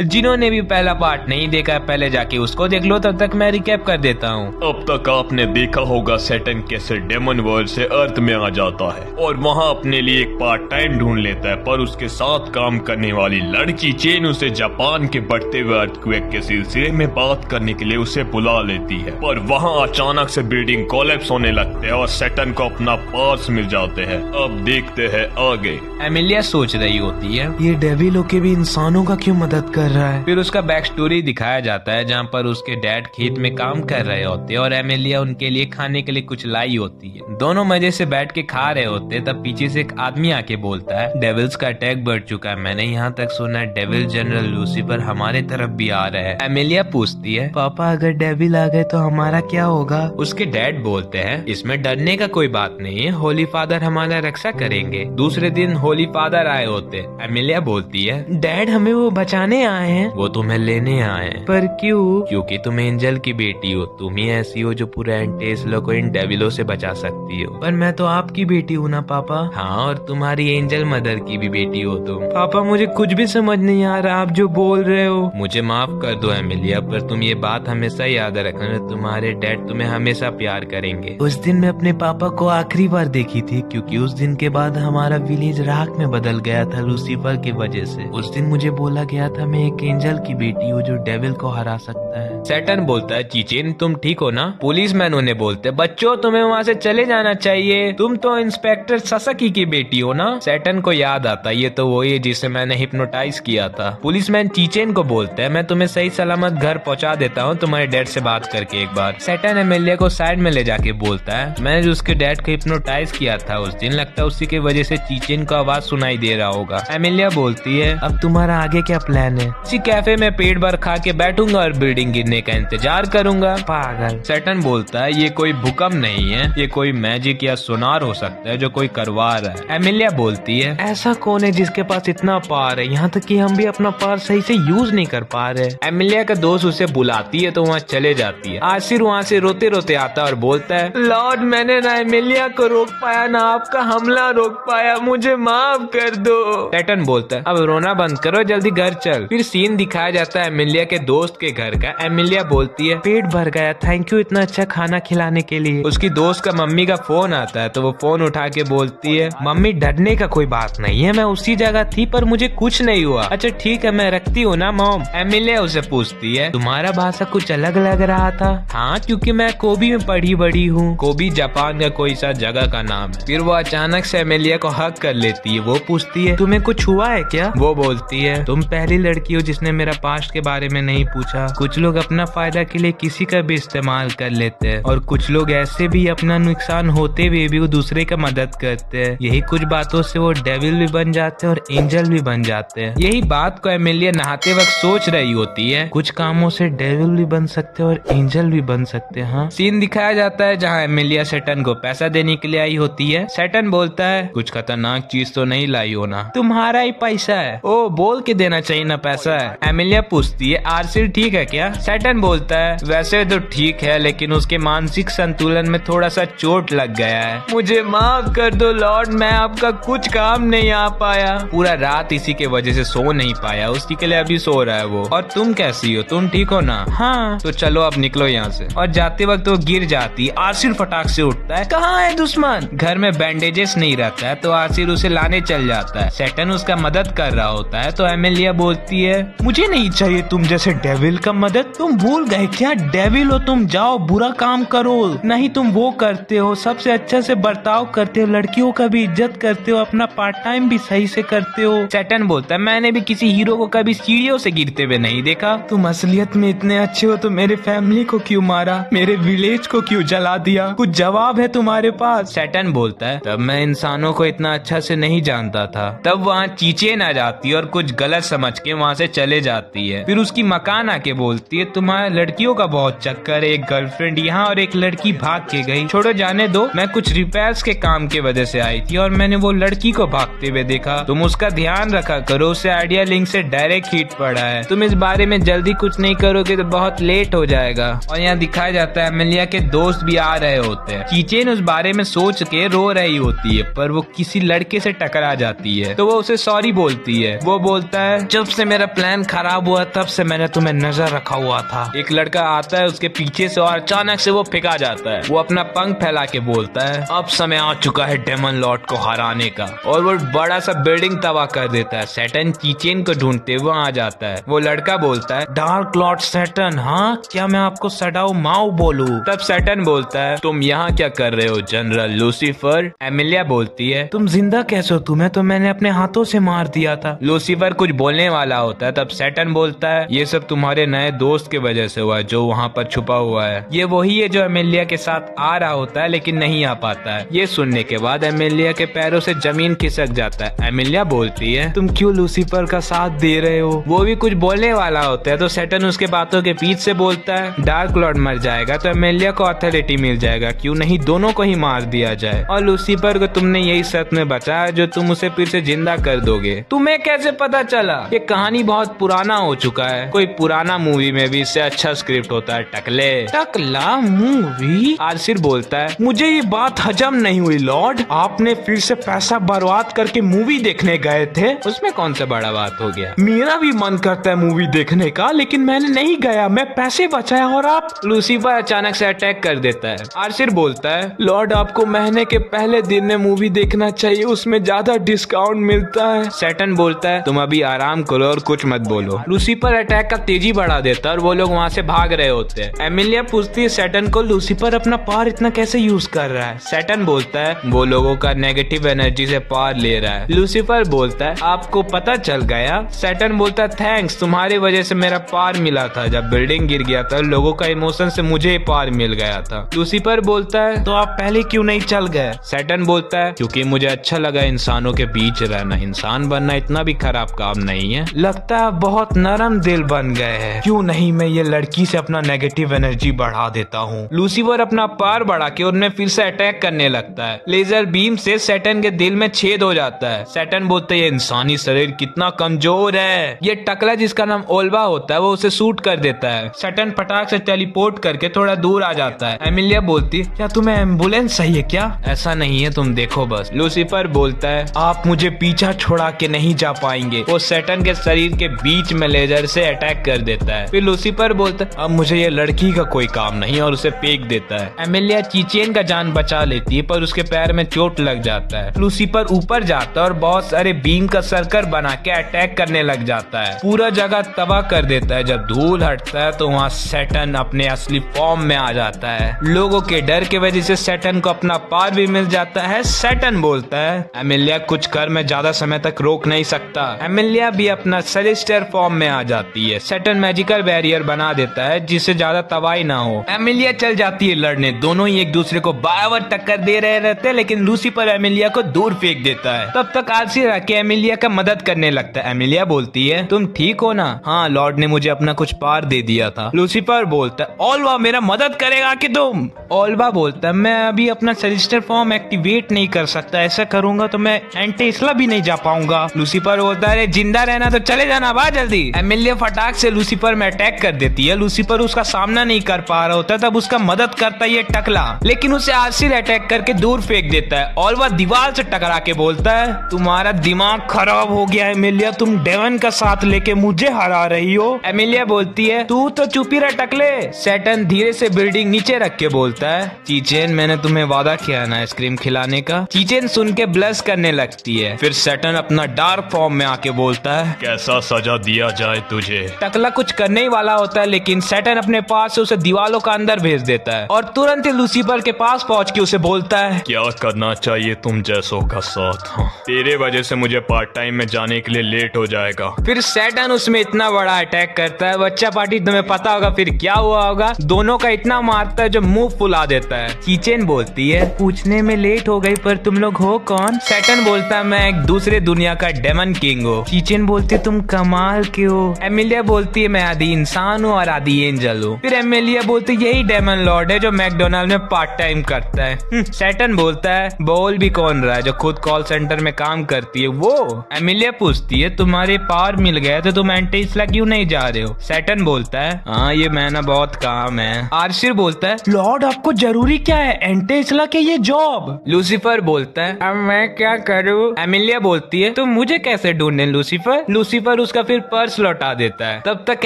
जिन्होंने भी पहला पार्ट नहीं देखा पहले जाके उसको देख लो, तब तक मैं रिकैप कर देता हूँ। अब तक आपने देखा होगा सैटर्न कैसे डेमन वर्ल्ड से अर्थ में आ जाता है और वहाँ अपने लिए एक पार्ट टाइम ढूंढ लेता है, पर उसके साथ काम करने वाली लड़की चेन उसे जापान के बढ़ते हुए अर्थक्वेक के सिलसिले में बात करने के लिए उसे बुला लेती है। पर वहाँ अचानक से बिल्डिंग कोलैप्स होने लगते हैं और सैटर्न को अपना पार्ट्स मिल जाते हैं। अब देखते हैं आगे। एमिलिया सोच रही होती है ये डेविल होके भी इंसानों का क्यों मदद कर रहा है। फिर उसका बैक स्टोरी दिखाया जाता है जहाँ पर उसके डैड खेत में काम कर रहे होते हैं और एमिलिया उनके लिए खाने के लिए कुछ लाई होती है। दोनों मजे से बैठ के खा रहे होते हैं, तब पीछे से एक आदमी आके बोलता है डेविल्स का अटैक बढ़ चुका है, मैंने यहाँ तक सुना है डेविल जनरल लूसीफर हमारे तरफ भी आ रहा है। एमिलिया पूछती है पापा अगर डेविल आ गए तो हमारा क्या होगा। उसके डैड बोलते हैं इसमें डरने का कोई बात नहीं है, होली फादर हमारा रक्षा करेंगे। दूसरे दिन होली फादर आए होते। एमिलिया बोलती है डैड हमें वो बचाने आए हैं। वो तुम्हें लेने आए हैं। पर क्यों। क्योंकि तुम एंजल की बेटी हो, तुम ही ऐसी हो जो पूरे एंटेस्लो को इन डेविलों से बचा सकती हो। पर मैं तो आपकी बेटी हूँ ना पापा। हाँ, और तुम्हारी एंजल मदर की भी बेटी हो तुम। पापा मुझे कुछ भी समझ नहीं आ रहा आप जो बोल रहे हो। मुझे माफ कर दो एमिलिया, पर तुम ये बात हमेशा याद रखना, तुम्हारे डैड तुम्हें हमेशा प्यार करेंगे। उस दिन मैं अपने पापा को आखिरी बार देखी थी, क्योंकि उस दिन के बाद हमारा विलेज राख में बदल गया था लूसीफर की वजह से। उस दिन मुझे बोला गया था मैं एक एंजल की बेटी हूँ जो डेविल को हरा सकता है। सैटर्न बोलता है चीचेन तुम ठीक हो ना। पुलिसमैन उन्हें बोलते बच्चों तुम्हें वहाँ से चले जाना चाहिए, तुम तो इंस्पेक्टर ससाकी की बेटी हो ना। सैटर्न को याद आता ये तो वही है जिसे मैंने हिप्नोटाइज किया था। पुलिसमैन चीचेन को बोलते हैं मैं तुम्हें सही सलामत घर पहुँचा देता हूँ तुम्हारे डैड से बात करके एक बार। सैटर्न एमिलिया को साइड में ले जाके बोलता है मैंने जो उसके डैड को हिप्नोटाइज किया था उस दिन, लगता है उसी की वजह से चीचेन को आवाज सुनाई दे रहा होगा। एमिलिया बोलती है अब तुम्हारा आगे क्या प्लान है। इसी कैफे में पेट भर खा के बैठूंगा और बिल्डिंग गिरने का इंतजार करूंगा। पागल। सैटर्न बोलता है ये कोई भूकंप नहीं है, ये कोई मैजिक या सोनार हो सकता है जो कोई करवा रहा है। एमिलिया बोलती है ऐसा कौन है जिसके पास इतना पावर है, यहाँ तक कि हम भी अपना पावर सही से यूज नहीं कर पा रहे। एमिलिया का दोस्त उसे बुलाती है तो वहाँ चले जाती है। आसिर वहाँ से रोते रोते आता है और बोलता है लॉर्ड मैंने ना एमिलिया को रोक पाया ना आपका हमला रोक पाया, मुझे माफ कर दो। सैटर्न बोलता है अब रोना बंद करो, जल्दी घर चल। फिर सीन दिखाया जाता है एमिलिया के दोस्त के घर का। एमिलिया बोलती है पेट भर गया, थैंक यू इतना अच्छा खाना खिलाने के लिए। उसकी दोस्त का मम्मी का फोन आता है तो वो फोन उठा के बोलती है मम्मी डरने का कोई बात नहीं है, मैं उसी जगह थी पर मुझे कुछ नहीं हुआ। अच्छा ठीक है मैं रखती हूँ ना मॉम। एमिलिया उसे पूछती है तुम्हारा भाषा कुछ अलग लग रहा था। हाँ क्योंकि मैं कोबी में पढ़ी बड़ी हूँ। कोबी जापान का कोई सा जगह का नाम है। फिर वो अचानक से एमिलिया को हक कर लेती है। वो पूछती है तुम्हें कुछ हुआ है क्या। वो बोलती है तुम पहली लड़की हो जिसने मेरा पास्ट के बारे में नहीं पूछा। कुछ लोग अपना फायदा के लिए किसी का भी इस्तेमाल कर लेते हैं और कुछ लोग ऐसे भी अपना नुकसान होते हुए भी वो दूसरे का मदद करते हैं। यही कुछ बातों से वो डेविल भी बन जाते हैं और एंजल भी बन जाते हैं। यही बात को एमिलिया नहाते वक्त सोच रही होती है। कुछ कामों से डेविल भी बन सकते हैं और एंजल भी बन सकते हैं। हाँ सीन दिखाया जाता है जहाँ एमिलिया सैटर्न को पैसा देने के लिए आई होती है। सैटर्न बोलता है कुछ खतरनाक चीज तो नहीं लाई हो ना। तुम्हारा ही पैसा है। ओ बोल के देना चाहिए ना पैसा है। एमिलिया पूछती है आरसील ठीक है क्या। सैटर्न बोलता है वैसे तो ठीक है लेकिन उसके मानसिक संतुलन में थोड़ा सा चोट लग गया है। मुझे माफ कर दो लॉर्ड, मैं आपका कुछ काम नहीं आ पाया। पूरा रात इसी के वजह से सो नहीं पाया, उसी के लिए अभी सो रहा है वो। और तुम कैसी हो, तुम ठीक हो ना। हाँ तो चलो अब निकलो यहाँ से। और जाते वक्त वो गिर जाती। आसिर फटाक से उठता है कहाँ है दुश्मन। घर में बैंडेजेस नहीं रहता है तो आसिर उसे लाने चल जाता है। सैटर्न उसका मदद कर रहा होता है तो एमिलिया बोलती है मुझे नहीं चाहिए तुम जैसे डेविल का मदद। तुम भूल गए क्या डेविल हो तुम, जाओ बुरा काम करो। नहीं तुम वो करते हो, सबसे अच्छे से बर्ताव करते हो, लड़कियों का भी इज्जत करते हो, अपना पार्ट टाइम भी सही से करते हो। सैटर्न बोलता है मैंने भी किसी हीरो को कभी सीढ़ियों से गिरते हुए नहीं देखा। तुम असलियत में इतने अच्छे हो तो मेरे फैमिली को क्यों मारा, मेरे विलेज को क्यों जला दिया, कुछ जवाब है तुम्हारे पास। सैटर्न बोलता है तब मैं इंसानों को इतना अच्छा से नहीं जानता था। तब वहाँ चीचेन आ जाती है और कुछ गलत समझ के वहाँ से चले जाती है। फिर उसकी मकान आके बोलती है तुम्हारे लड़कियों का बहुत चक्कर है, एक गर्लफ्रेंड यहाँ और एक लड़की भाग के गई। छोड़ो जाने दो, मैं कुछ रिपेयर्स के काम की वजह से आई थी और मैंने वो लड़की को भागते हुए देखा। तुम उसका ध्यान रखा करो, उसे आइडिया लिंक से डायरेक्ट हिट पड़ा है। तुम इस बारे में जल्दी कुछ नहीं करोगे तो बहुत लेट हो जाएगा। और यहाँ दिखाया जाता है एमिलिया के दोस्त भी आ रहे होते हैं। चीचेन उस बारे में सोच के रो रही होती है पर वो किसी लड़के से टकरा जाती है तो वो उसे सॉरी बोलती है। वो बोलता है जब से मेरा प्लान खराब हुआ तब से मैंने तुम्हें नजर रखा हुआ था। एक लड़का आता है उसके पीछे से और अचानक से वो फेंका जाता है। वो अपना पंख फैला के बोलता है अब समय आ चुका है डेमन लॉर्ड को हराने का, और वो बड़ा सा बिल्डिंग तबाह कर देता है। सैटर्न कीचेन को ढूंढते हुए आ जाता है। वो लड़का बोलता है डार्क लॉर्ड सैटर्न, हाँ क्या मैं आपको सडाऊ माओ बोलूं? तब सैटर्न बोलता है तुम यहाँ क्या कर रहे हो जनरल लूसीफर? एमिलिया बोलती है तुम जिंदा कैसे हो? तुम्हें तो मैंने अपने हाथों से मार दिया था। लूसीफर कुछ बोलने वाला होता है। तब सैटर्न बोलता है ये सब तुम्हारे नए दोस्त की वजह से हुआ है जो वहाँ पर छुपा हुआ है। ये वही है जो एमिलिया के साथ आ रहा होता है लेकिन नहीं आ पाता है। ये सुनने के बाद एमिलिया के पैरों से जमीन खिसक जाता है। एमिलिया बोलती है तुम क्यों लूसीफर का साथ दे रहे हो? वो भी कुछ बोलने वाला होता है तो सैटर्न उसके बातों के बीच से बोलता है डार्क लॉर्ड मर जाएगा तो एमिलिया को अथॉरिटी मिल जाएगा, क्यों नहीं दोनों को ही मार दिया जाए। और लूसीफर को तुमने यही सच में बचाया जो तुम उसे फिर से जिंदा कर दोगे। तुम्हें कैसे पता चला? ये कहानी बहुत पुराना हो चुका है। कोई पुराना मूवी में भी इससे अच्छा स्क्रिप्ट होता है। टकले टकला मूवी? आसिर बोलता है मुझे ये बात हजम नहीं हुई लॉर्ड, आपने फिर से पैसा बर्बाद करके मूवी देखने गए थे। उसमें कौन सा बड़ा बात हो गया? मेरा भी मन करता है मूवी देखने का लेकिन मैंने नहीं गया, मैं पैसे बचाया और आप। लूसीफर अचानक से अटैक कर देता है। आसिर बोलता है लॉर्ड आपको महीने के पहले दिन में मूवी देखना चाहिए, उसमें ज्यादा डिस्काउंट मिलता है। सैटर्न बोलता है तुम अभी आराम करो और कुछ मत बोलो। लूसीफर अटैक का तेजी बढ़ा देता है और वो लोग वहाँ से भाग रहे होते हैं। एमिलिया पूछती है सैटर्न को लूसीफर अपना पावर इतना कैसे यूज कर रहा है? सैटर्न बोलता है वो लोगों का नेगेटिव एनर्जी से पावर ले रहा है। लूसीफर बोलता है आपको पता चल गया? सैटर्न बोलता है थैंक्स, तुम्हारी वजह से मेरा पावर मिला था। जब बिल्डिंग गिर गया था लोगों का इमोशन से मुझे पावर मिल गया था। लूसीफर बोलता है तो आप पहले क्यों नहीं चल गए? सैटर्न बोलता है क्योंकि मुझे अच्छा लगा इंसानों के बीच रहना। इंसान बनना इतना भी खराब काम नहीं है। लगता है बहुत नरम दिल बन गए हैं। क्यों नहीं मैं ये लड़की से अपना नेगेटिव एनर्जी बढ़ा देता हूँ। लूसीफर अपना पावर बढ़ा के उनमें फिर से अटैक करने लगता है। लेजर बीम से सैटर्न के दिल में छेद हो जाता है। सैटर्न बोलते है इंसानी शरीर कितना कमजोर है। ये टकला जिसका नाम ओल्वा होता है वो उसे शूट कर देता है। सैटर्न फटाक से टेलीपोर्ट करके थोड़ा दूर आ जाता है। एमिलिया बोलती है क्या तुम्हें एम्बुलेंस चाहिए क्या? ऐसा नहीं है तुम देखो बस। लूसीफर बोलता है आप मुझे पीछा छोड़ा के नहीं जा पाएंगे। वो सैटर्न के शरीर के बीच में लेजर से अटैक कर देता है। फिर लूसीफर बोलता है अब मुझे ये लड़की का कोई काम नहीं और उसे फेंक देता है। एमिलिया चीचेन का जान बचा लेती है पर उसके पैर में चोट लग जाता है। लूसीफर ऊपर जाता है और बहुत सारे बीम का सर्कल बना के अटैक करने लग जाता है। पूरा जगह तबाह कर देता है। जब धूल हटता है तो वहाँ सैटर्न अपने असली फॉर्म में आ जाता है। लोगों के डर की वजह से सैटर्न को अपना पावर भी मिल जाता है। सैटर्न बोलता है एमिलिया कुछ कर मैं ज्यादा समय तक रोक नहीं सकता। एमिलिया भी अपना सेलेस्टियल फॉर्म में आ जाती है। सैटर्न मैजिकल बैरियर बना देता है जिससे ज्यादा तबाही ना हो। एमिलिया चल जाती है लड़ने। दोनों ही एक दूसरे को बराबर टक्कर दे रहे रहते हैं लेकिन लूसीफर एमिलिया को दूर फेंक देता है। तब तक आसिर आके एमिलिया का मदद करने लगता है। एमिलिया बोलती है तुम ठीक हो ना? हाँ लॉर्ड ने मुझे अपना कुछ पावर दे दिया था। लूसीफर बोलता है ओल्वा मेरा मदद करेगा कि तुम? ओल्वा बोलता है मैं अभी अपना सेलेस्टियल फॉर्म एक्टिवेट नहीं कर सकता, ऐसा करूंगा तो मैं एंटेस्ला भी नहीं जा पाऊंगा। लूसीफर बोलता है जिंदा रहना तो चले जाना बा जल्दी। एमिलिया फटाक से लूसीफर में अटैक कर देती है। लूसीफर उसका सामना नहीं कर पा रहा होता तब उसका मदद करता है ये टकला, लेकिन उसे आसिर अटैक करके दूर फेंक देता है। ओल्वा दीवार से टकरा के बोलता है तुम्हारा दिमाग खराब हो गया है एमिलिया, तुम डेवन का साथ लेके मुझे हरा रही हो। एमिलिया बोलती है तू तो चुप ही रह टकले। सैटर्न धीरे से बिल्डिंग नीचे रख के बोलता है चीचेन मैंने तुम्हें वादा किया ना आइसक्रीम खिलाने का। चीचेन सुन के ब्लश करने लगती है। फिर सैटर्न अपना डार्क फॉर्म में आके बोलता है कैसा सजा दिया जाए तुझे। टकला कुछ करने ही वाला होता है लेकिन सैटर्न अपने पास से उसे दीवालों का अंदर भेज देता है और तुरंत ही लूसीफर के पास पहुंच के उसे बोलता है क्या करना चाहिए तुम जैसों का साथ। तेरे वजह से मुझे पार्ट टाइम में जाने के लिए लेट हो जाएगा। फिर सैटर्न उसमें इतना बड़ा अटैक करता है बच्चा पार्टी तुम्हें पता होगा फिर क्या हुआ होगा। दोनों का इतना मारता है जो मुंह फुला देता है। चीचेन बोलती है पूछने में लेट हो गई पर तुम लोग हो कौन? सैटर्न बोलता है मैं एक दूसरे दुनिया का डेमन किंग हूँ। चीचेन बोलती तुम कमाल के हो। एमिलिया बोलती है मैं आदि इंसान हूँ और आदि एंजल हूँ। फिर एमिलिया बोलती है यही डेमन लॉर्ड है जो मैकडोनाल्ड में पार्ट टाइम करता है। सैटर्न बोलता है बोल भी कौन रहा है जो खुद कॉल सेंटर में काम करती है वो। एमिलिया पूछती है तुम्हारे पावर मिल गया तो तुम एंटेस्ला क्यों नहीं जा रहे हो? सैटर्न बोलता है हाँ ये महीना बहुत काम है। आर्शिर बोलता है लॉर्ड आपको जरूरी क्या है एंटेस्ला के ये जॉब? लूसीफर बोलता है अब मैं क्या करूँ? एमिलिया बोलती है तुम मुझे कैसे ढूंढे लूसीफर? लूसीफर लूसीफर उसका फिर पर्स लौटा देता है। तब तक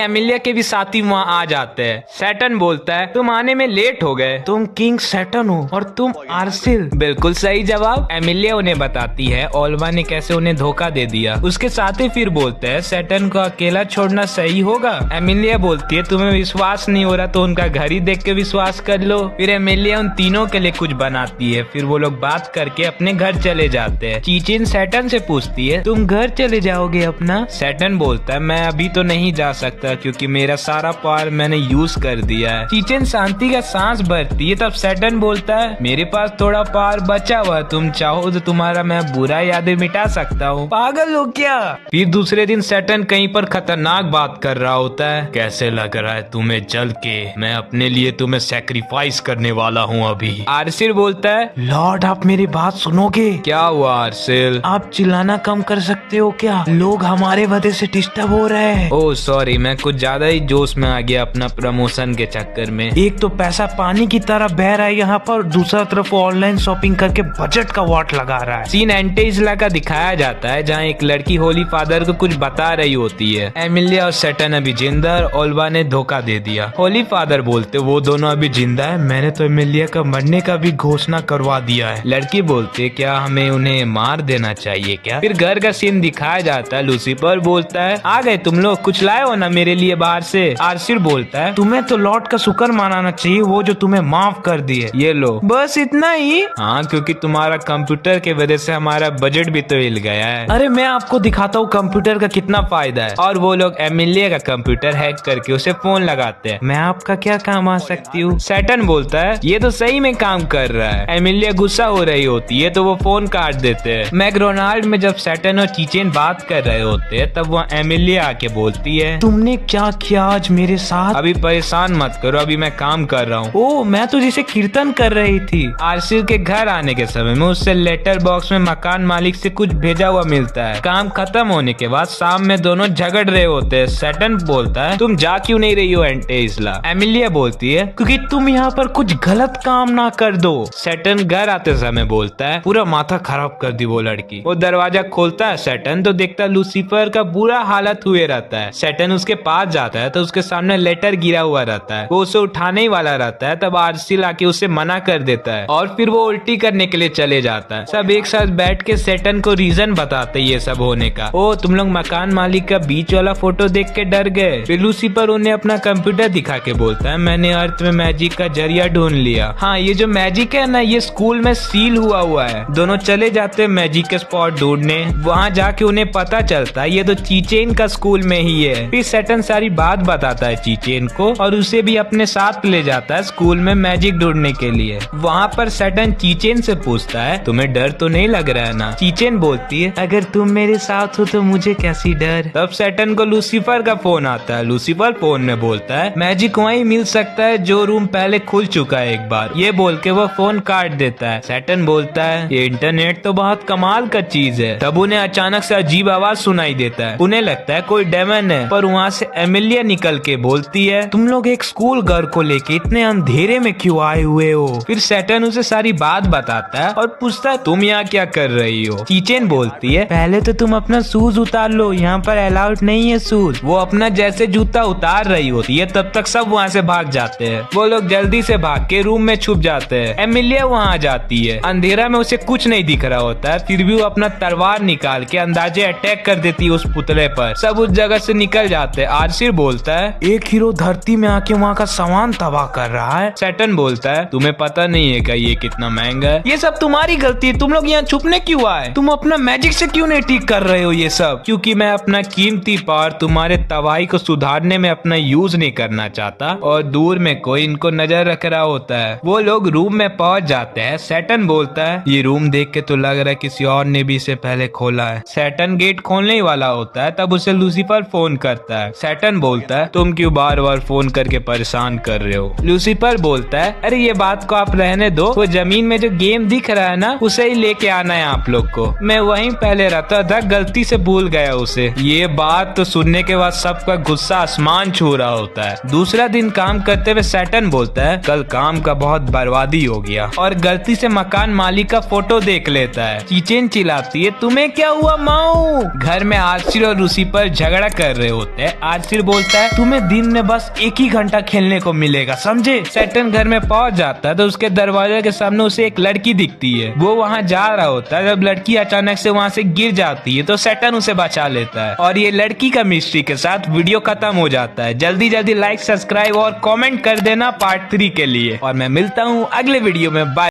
एमिलिया के भी साथी वहाँ आ जाते हैं। सैटर्न बोलता है तुम आने में लेट हो गए, तुम किंग सैटर्न हो और तुम आर्सिल। बिल्कुल सही जवाब। एमिलिया उन्हें बताती है ओल्वा ने कैसे उन्हें धोखा दे दिया। उसके साथी फिर बोलते हैं सैटर्न को अकेला छोड़ना सही होगा। एमिलिया बोलती है तुम्हें विश्वास नहीं हो रहा तो उनका घर ही देख के विश्वास कर लो। फिर एमिलिया उन तीनों के लिए कुछ बनाती है। फिर वो लोग बात करके अपने घर चले जाते हैं। चीचिन सैटर्न से पूछती है तुम घर चले जाओगे अपना? सैटर्न बोलता है मैं अभी तो नहीं जा सकता क्योंकि मेरा सारा पावर मैंने यूज कर दिया है। चीचिन शांति का सांस भरती है। तब सैटर्न बोलता है मेरे पास थोड़ा पावर बचा हुआ, तुम चाहो तो तुम्हारा मैं बुरा यादें मिटा सकता हूँ। पागल हो क्या? फिर दूसरे दिन सैटर्न कहीं पर खतरनाक बात कर रहा होता है। कैसे लग रहा है तुम्हें जल के? मैं अपने लिए तुम्हें सैक्रिफाइस करने वाला हूँ अभी। आर्सिल बोलता है लॉर्ड आप मेरी बात सुनोगे? क्या हुआ आर्सिल? आप चिल्लाना कम कर सकते हो क्या? लोग हमारे वजह से डिस्टर्ब हो रहे हैं। ओह सॉरी, मैं कुछ ज्यादा ही जोश में आ गया अपना प्रमोशन के चक्कर में। एक तो पैसा पानी की तरह बह रहा है यहाँ पर, दूसरा तरफ ऑनलाइन शॉपिंग करके बजट का वाट लगा रहा है। सीन एंटेइज्ला का दिखाया जाता है जहाँ एक लड़की होली फादर को कुछ बता रही होती है। एमिलिया और सैटर्न अभी जिंदा और ओल्वा ने धोखा दे दिया। होली फादर बोलते वो दोनों अभी जिंदा है, मैंने तो एमिलिया का मरने का भी घोषणा करवा दिया है। लड़की बोलते क्या हमें उन्हें मार देना चाहिए क्या? फिर घर का सीन दिखाया जाता है। लूसीफर बोलता है आ गए तुम लोग, कुछ लाए हो ना मेरे लिए बाहर से? आर्सिल बोलता है तुम्हें तो लॉर्ड का शुक्र मनाना चाहिए, वो जो तुम्हें माफ कर दिए। ये लो। बस इतना ही? हाँ, क्योंकि तुम्हारा कंप्यूटर के वजह से हमारा बजट भी तो हिल गया है। अरे मैं आपको दिखाता हूँ कंप्यूटर का कितना फायदा है। और वो लोग एमिलिया का कंप्यूटर हैक करके उसे फोन लगाते हैं। मैं आपका क्या काम आ सकती हूँ? सैटर्न बोलता है ये तो सही में काम कर रहा है। एमिलिया गुस्सा हो रही होती है तो वो फोन काट देते हैं। मैकडोनाल्ड में जब सैटर्न और चीचेन बात कर रहे होते हैं तब वो एमिलिया आके बोलती है तुमने क्या किया आज मेरे साथ? अभी परेशान मत करो, अभी मैं काम कर रहा हूँ। ओ मैं तो जिसे कीर्तन कर रही थी। आर्सिल के घर आने के समय में उससे लेटर बॉक्स में मकान मालिक से कुछ भेजा हुआ मिलता है। काम खत्म होने के बाद शाम में दोनों झगड़ रहे होते हैं। सैटर्न बोलता है तुम जा क्यों नहीं रही हो एंटेइज्ला? एमिलिया बोलती है क्योंकि तुम यहाँ पर कुछ गलत काम ना कर दो। सैटर्न घर आते समय बोलता है पूरा माथा खराब कर दी वो लड़की। वो दरवाजा खोलता है सैटर्न तो देखता लूसीफर का बुरा हालत हुए रहता है। सैटर्न उसके पास जाता है तो उसके सामने लेटर गिरा हुआ रहता है। वो उसे उठाने ही वाला रहता है तब आर्सिल आके उसे मना कर देता है और फिर वो उल्टी करने के लिए चले जाता है। सब एक साथ बैठ के सैटर्न को रीजन बताते ये सब होने का। ओ तुम लोग मकान मालिक का बीच वाला फोटो देख के डर गए। फिर लूसीफर उन्हें अपना कंप्यूटर दिखा के बोलता है मैंने अर्थ में मैजिक का जरिया ढूंढ लिया। हाँ ये जो मैजिक है ना ये स्कूल में सील हुआ है। दोनों चले जाते हैं मैजिक के स्पॉट ढूंढने। वहाँ जाके उन्हें पता चलता है ये तो चीचेन का स्कूल में ही है। फिर सैटर्न सारी बात बताता है चीचेन को और उसे भी अपने साथ ले जाता है स्कूल में मैजिक ढूंढने के लिए। वहाँ पर सैटर्न चीचेन से पूछता है तुम्हें डर तो नहीं लग रहा है ना? चीचेन बोलती है अगर तुम मेरे साथ हो तो मुझे कैसी डर। तब सैटर्न को लूसीफर का फोन आता है। लूसीफर फोन में बोलता है मैजिक वहीं मिल सकता है जो रूम पहले खुल चुका है एक बार। ये बोल के वो फोन काट देता है। सैटर्न बोलता है ये इंटरनेट तो बहुत कमाल का चीज है। तब उन्हें अचानक से अजीब आवाज सुनाई देता है। उन्हें लगता है कोई डेमन है पर वहाँ से एमिलिया निकल के बोलती है तुम लोग एक स्कूल गर्ल को लेके इतने अंधेरे में क्यों आए हुए हो? फिर सैटर्न उसे सारी बात बताता है और पूछता है तुम यहाँ क्या कर रही हो? चीचेन बोलती है पहले तो तुम अपना शूज उतार लो, यहाँ पर अलाउड नहीं है शूज। वो अपना जैसे जूता उतार रही होती है तब तक सब वहाँ से भाग जाते हैं। वो लोग जल्दी से भाग के रूम में छुप जाते हैं। एमिलिया वहाँ आ जाती है। अंधेरा में उसे कुछ नहीं दिख रहा होता है फिर भी वो अपना तलवार निकाल के अंदाजे अटैक कर देती है उस पुतले पर। सब उस जगह से निकल जाते हैं। आर्सिल बोलता है एक हीरो धरती में आके वहाँ का सामान तबाह कर रहा है। सैटर्न बोलता है तुम्हें पता नहीं है क्या ये कितना महंगा है? ये सब तुम्हारी गलती है, तुम लोग यहाँ छुपने क्यों आए? तुम अपना मैजिक से क्यों नहीं ठीक कर रहे हो ये सब? क्योंकि मैं अपना कीमती पावर तुम्हारे तबाही को सुधारने में अपना यूज नहीं करना चाहता और दूर में कोई इनको नजर रख रहा होता है। वो लोग रूम में पहुंच जाते हैं। सैटर्न बोलता है ये रूम देख के तो लग रहा है किसी और ने भी इसे पहले खोला है। सैटर्न गेट खोलने ही वाला होता है तब उसे लूसीफर फोन करता है। सैटर्न बोलता है तुम क्यों बार बार फोन करके परेशान कर रहे हो? लूसीफर बोलता है अरे ये बात को आप रहने दो, वो जमीन में जो गेम दिख रहा है ना उसे ही लेके आना है आप लोग को। मैं वहीं पहले रहता था, गलती से भूल गया उसे। ये बात तो सुनने के बाद सबका गुस्सा आसमान छू रहा होता है। दूसरा दिन काम करते हुए सैटर्न बोलता है कल काम का बहुत बर्बादी हो गया और गलती से मकान मालिक का फोटो देख लेता है। चीचेन चिल्लाती है तुम्हें क्या हुआ माऊ? घर में आर्सिल मिस्ट्री और लूसीफर झगड़ा कर रहे होते हैं। आर्थिर बोलता है तुम्हें दिन में बस 1 ही घंटा खेलने को मिलेगा, समझे। सैटर्न घर में पहुंच जाता है तो उसके दरवाजे के सामने उसे एक लड़की दिखती है। वो वहाँ जा रहा होता है, जब लड़की अचानक से वहाँ से गिर जाती है तो सैटर्न उसे बचा लेता है। और ये लड़की का मिस्ट्री के साथ वीडियो खत्म हो जाता है। जल्दी जल्दी लाइक, सब्सक्राइब और कमेंट कर देना पार्ट 3 के लिए। और मैं मिलता हूँ अगले वीडियो में। बाय।